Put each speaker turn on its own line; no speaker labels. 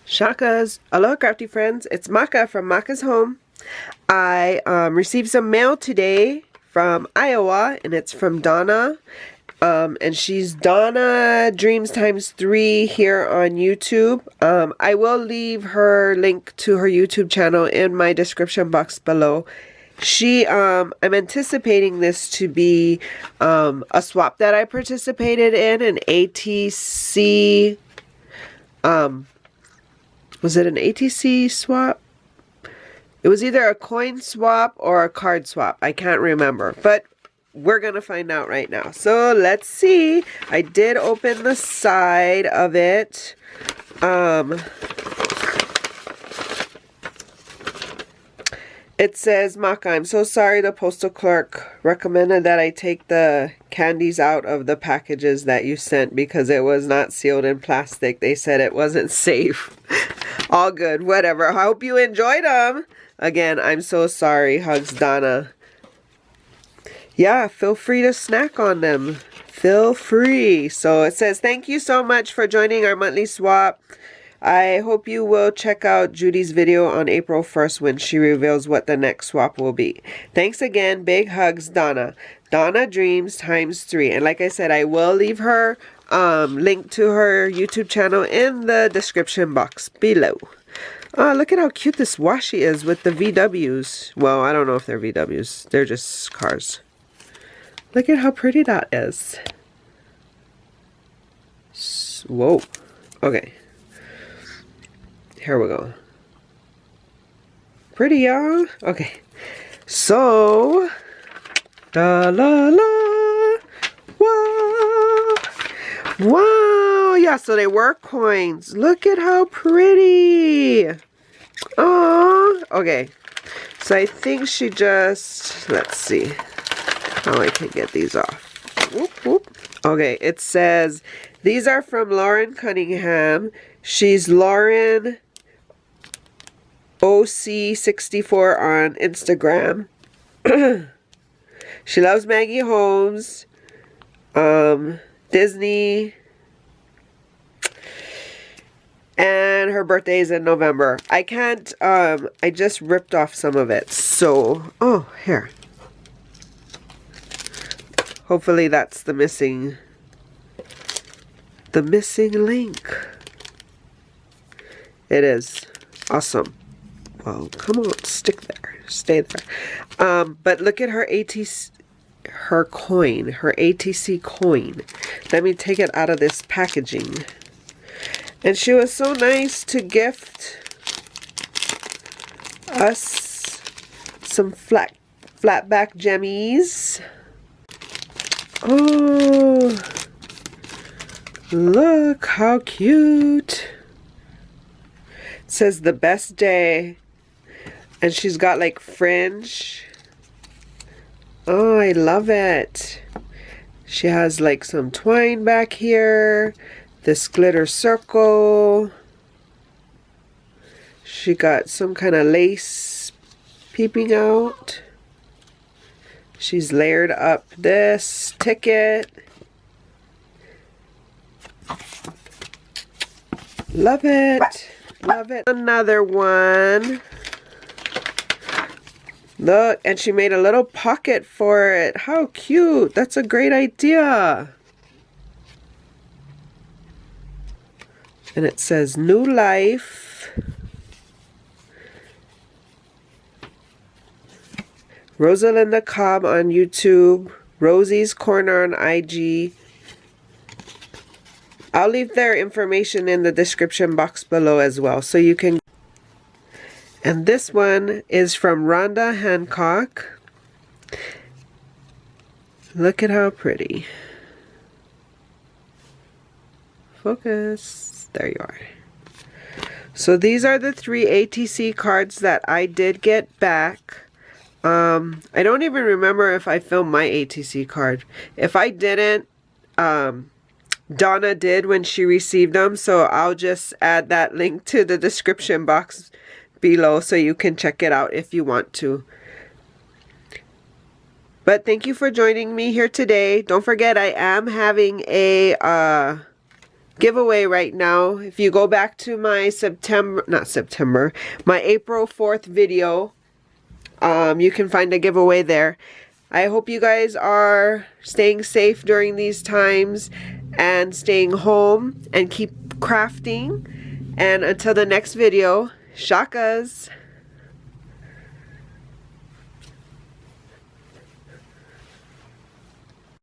Shakas, aloha crafty friends, it's Maka from Makaz Home. I received some mail today from Iowa, and it's from Donna, and she's Donnadreamx3 here on YouTube. I will leave her link to her YouTube channel in my description box below. I'm anticipating this to be a swap that I participated in, an ATC, was it an ATC swap? It was either a coin swap or a card swap. I can't remember, but we're going to find out right now. So let's see. I did open the side of it. It says, Maka, I'm so sorry the postal clerk recommended that I take the candies out of the packages that you sent because it was not sealed in plastic. They said it wasn't safe. All good, whatever. I hope you enjoyed them. Again, I'm so sorry. Hugs, Donna. Yeah, feel free to snack on them. Feel free. So it says, thank you so much for joining our monthly swap. I hope you will check out Judy's video on April 1st when she reveals what the next swap will be. Thanks again. Big hugs, Donna. Donnadreamx3. And like I said, I will leave her link to her YouTube channel in the description box below. Look at how cute this washi is with the VWs. Well, I don't know if they're VWs. They're just cars. Look at how pretty that is. Whoa. Okay. Here we go. Pretty, y'all. Okay. So, la la la. Wow. Wow. Yeah, so they were coins. Look at how pretty. Oh. Okay. So I think she just, let's see how I can get these off. Whoop, whoop. Okay, it says, these are from Lauren Cunningham. She's Lauren OC64 on Instagram. She loves Maggie Holmes, Disney, and her birthday is in November. I can't, I just ripped off some of it. So, oh, here. Hopefully that's the missing link. It is. Awesome. Well, come on, stick there. Stay there. But look at her ATC, her coin, her ATC coin. Let me take it out of this packaging. And she was so nice to gift us some flat back jemmies. Oh, look how cute. It says the best day. And she's got like fringe. Oh, I love it. She has like some twine back here. This glitter circle. She got some kind of lace peeping out. She's layered up this ticket. Love it. Love it. Another one. Look, and she made a little pocket for it. How cute. That's a great idea. And it says New Life. Rosalinda Cobb on YouTube. Rosie's Corner on IG. I'll leave their information in the description box below as well, so you can. And this one is from Rhonda Hancock. Look at how pretty. Focus. There you are. So these are the 3 ATC cards that I did get back. I don't even remember if I filmed my ATC card. If I didn't, Donna did when she received them, so I'll just add that link to the description box below so you can check it out if you want to. But thank you for joining me here today. Don't forget, I am having a giveaway right now. If you go back to my my April 4th video, you can find a giveaway there. I hope you guys are staying safe during these times and staying home and keep crafting. And until the next video, shakas!